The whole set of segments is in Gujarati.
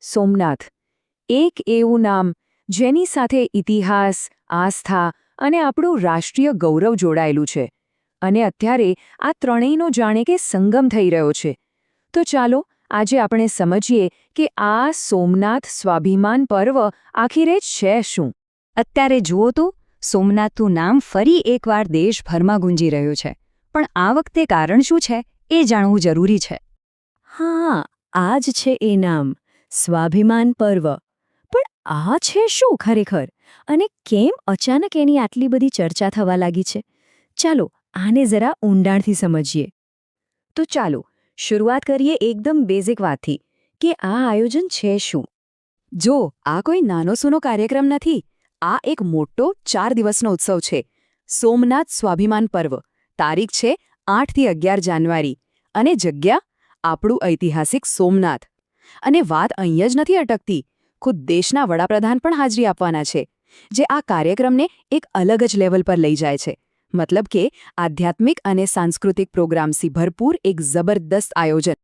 સોમનાથ, એક એવું નામ જેની સાથે ઇતિહાસ, આસ્થા અને આપણું રાષ્ટ્રીય ગૌરવ જોડાયેલું છે. અને અત્યારે આ ત્રણેયનો જાણે કે સંગમ થઈ રહ્યો છે. તો ચાલો આજે આપણે સમજીએ કે આ સોમનાથ સ્વાભિમાન પર્વ આખરે છે શું. અત્યારે જુઓ તો સોમનાથનું નામ ફરી એકવાર દેશભરમાં ગુંજી રહ્યું છે. પણ આ વખતે કારણ શું છે એ જાણવું જરૂરી છે. હા, આ જ છે એ નામ, સ્વાભિમાન પર્વ. પણ આ છે શું ખરેખર? અને કેમ અચાનક એની આટલી બધી ચર્ચા થવા લાગી છે? ચાલો આને જરા ઊંડાણથી સમજીએ. તો ચાલો શરૂઆત કરીએ એકદમ બેઝિક વાતથી કે આ આયોજન છે શું. જો આ કોઈ નાનો સૂનો કાર્યક્રમ નથી. આ એક મોટો 4 દિવસનો ઉત્સવ છે. સોમનાથ સ્વાભિમાન પર્વ. તારીખ છે 8 થી 11 જાન્યુઆરી. અને જગ્યા આપણું ઐતિહાસિક સોમનાથ. અને વાત અહીંયા જ નથી અટકતી. ખુદ દેશના વડાપ્રધાન પણ હાજરી આપવાના છે, જે આ કાર્યક્રમને એક અલગ જ લેવલ પર લઈ જાય છે. મતલબ કે આધ્યાત્મિક અને સાંસ્કૃતિક પ્રોગ્રામથી ભરપૂર એક જબરદસ્ત આયોજન.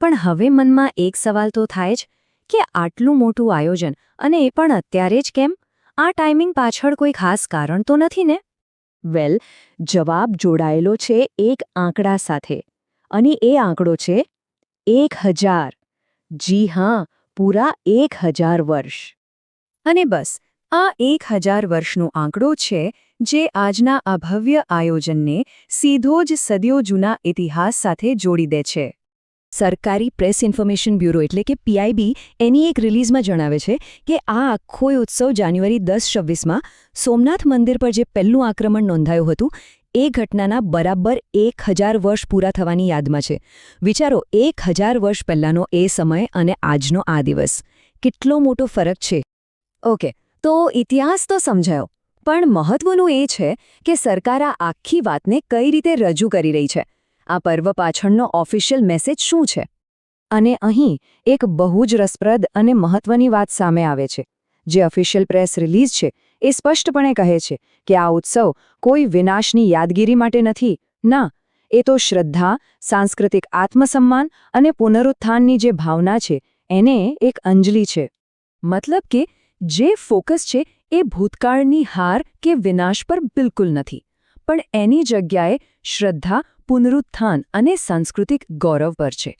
પણ હવે મનમાં એક સવાલ તો થાય જ કે આટલું મોટું આયોજન અને એ પણ અત્યારે જ કેમ? આ ટાઈમિંગ પાછળ કોઈ ખાસ કારણ તો નથી ને? વેલ, જવાબ જોડાયેલો છે એક આંકડા સાથે. અને એ આંકડો છે 1000. જી હા, પૂરા 1000 વર્ષ. અને બસ આ 1000 વર્ષનો આંકડો છે જે આજના આ ભવ્ય આયોજનને સીધો જ સદીઓ જૂના ઇતિહાસ સાથે જોડી દે છે. સરકારી પ્રેસ ઇન્ફોર્મેશન બ્યુરો એટલે કે PIB એની એક રિલીઝમાં જણાવે છે કે આ આખો ઉત્સવ જાન્યુઆરી 10-26માં સોમનાથ મંદિર પર જે પહેલું આક્રમણ નોંધાયું હતું એ ઘટનાના બરાબર 1000 વર્ષ પૂરા થવાની યાદમાં છે. વિચારો, 1000 વર્ષ પહેલાંનો એ સમય અને આજનો આ દિવસ. કેટલો મોટો ફરક છે. ઓકે, તો ઇતિહાસ તો સમજાયો, પણ મહત્વનું એ છે કે સરકાર આ આખી વાતને કઈ રીતે રજૂ કરી રહી છે. આ પર્વ પાછળનો ઓફિશિયલ મેસેજ શું છે? અને અહીં એક બહુ જ રસપ્રદ અને મહત્વની વાત સામે આવે છે. જે ઓફિશિયલ પ્રેસ રિલીઝ છે એ સ્પષ્ટપણે કહે છે કે આ ઉત્સવ કોઈ વિનાશની યાદગીરી માટે નથી. ના, એ તો શ્રદ્ધા, સાંસ્કૃતિક આત્મસન્માન અને પુનરુત્થાનની જે ભાવના છે એને એક અંજલિ છે. મતલબ કે જે ફોકસ છે એ ભૂતકાળની હાર કે વિનાશ પર બિલકુલ નથી, પણ એની જગ્યાએ શ્રદ્ધા, પુનરુત્થાન અને સાંસ્કૃતિક ગૌરવ પર છે.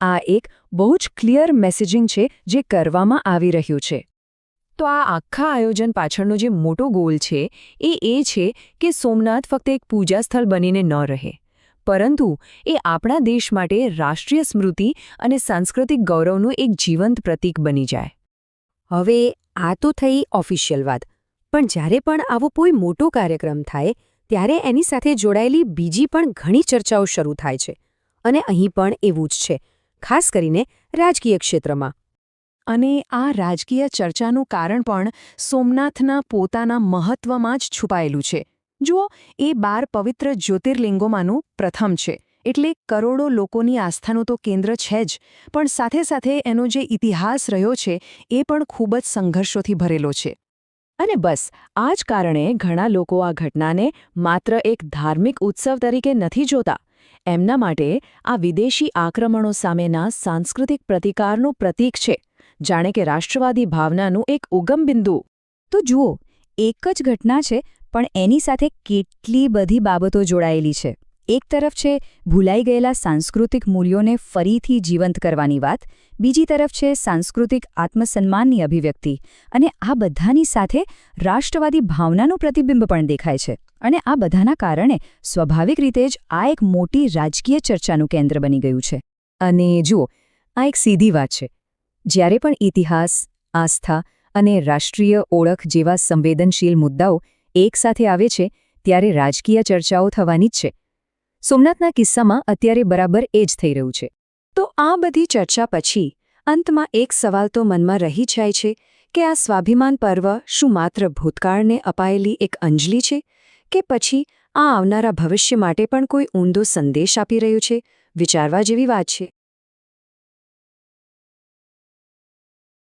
આ એક બહુ જ ક્લિયર મેસેજિંગ છે જે કરવામાં આવી રહ્યું છે. તો આ આખા આયોજન પાછળનો જે મોટો ગોલ છે એ છે કે સોમનાથ ફક્ત એક પૂજા સ્થળ બનીને ન રહે, પરંતુ એ આપણા દેશ માટે રાષ્ટ્રીય સ્મૃતિ અને સાંસ્કૃતિક ગૌરવનું એક જીવંત પ્રતીક બની જાય. હવે આ તો થઈ ઓફિશિયલ વાત, પણ જ્યારે પણ આવો કોઈ મોટો કાર્યક્રમ થાય ત્યારે એની સાથે જોડાયેલી બીજી પણ ઘણી ચર્ચાઓ શરૂ થાય છે. અને અહીં પણ એવું જ છે, ખાસ કરીને રાજકીય ક્ષેત્રમાં. અને આ રાજકીય ચર્ચાનું કારણ પણ સોમનાથના પોતાના મહત્વમાં જ છુપાયેલું છે. જુઓ, એ 12 પવિત્ર જ્યોતિર્લિંગોમાંનું પ્રથમ છે, એટલે કરોડો લોકોની આસ્થાનું તો કેન્દ્ર છે જ, પણ સાથે સાથે એનો જે ઇતિહાસ રહ્યો છે એ પણ ખૂબ જ સંઘર્ષોથી ભરેલો છે. અને બસ આ જ કારણે ઘણા લોકો આ ઘટનાને માત્ર એક ધાર્મિક ઉત્સવ તરીકે નથી જોતા. એમના માટે આ વિદેશી આક્રમણો સામેના સાંસ્કૃતિક પ્રતિકારનું પ્રતીક છે, જાણે કે રાષ્ટ્રવાદી ભાવનાનું એક ઉગમ બિંદુ. તો જુઓ, એક જ ઘટના છે, પણ એની સાથે કેટલી બધી બાબતો જોડાયેલી છે. એક તરફ છે ભૂલાઈ ગયેલા સાંસ્કૃતિક મૂલ્યોને ફરીથી જીવંત કરવાની વાત, બીજી તરફ છે સાંસ્કૃતિક આત્મસન્માનની અભિવ્યક્તિ, અને આ બધાની સાથે રાષ્ટ્રવાદી ભાવનાનું પ્રતિબિંબ પણ દેખાય છે. અને આ બધાના કારણે સ્વાભાવિક રીતે જ આ એક મોટી રાજકીય ચર્ચાનું કેન્દ્ર બની ગયું છે. અને જુઓ, આ એક સીધી વાત છે. જ્યારે પણ ઇતિહાસ, આસ્થા અને રાષ્ટ્રીય ઓળખ જેવા સંવેદનશીલ મુદ્દાઓ એકસાથે આવે છે ત્યારે રાજકીય ચર્ચાઓ થવાની જ છે. સોમનાથના કિસ્સામાં અત્યારે બરાબર એ જ થઈ રહ્યું છે. તો આ બધી ચર્ચા પછી અંતમાં એક સવાલ તો મનમાં રહી જાય છે કે આ સ્વાભિમાન પર્વ શું માત્ર ભૂતકાળને અપાયેલી એક અંજલિ છે, કે પછી આ આવનારા ભવિષ્ય માટે પણ કોઈ ઊંડો સંદેશ આપી રહ્યું છે? વિચારવા જેવી વાત છે.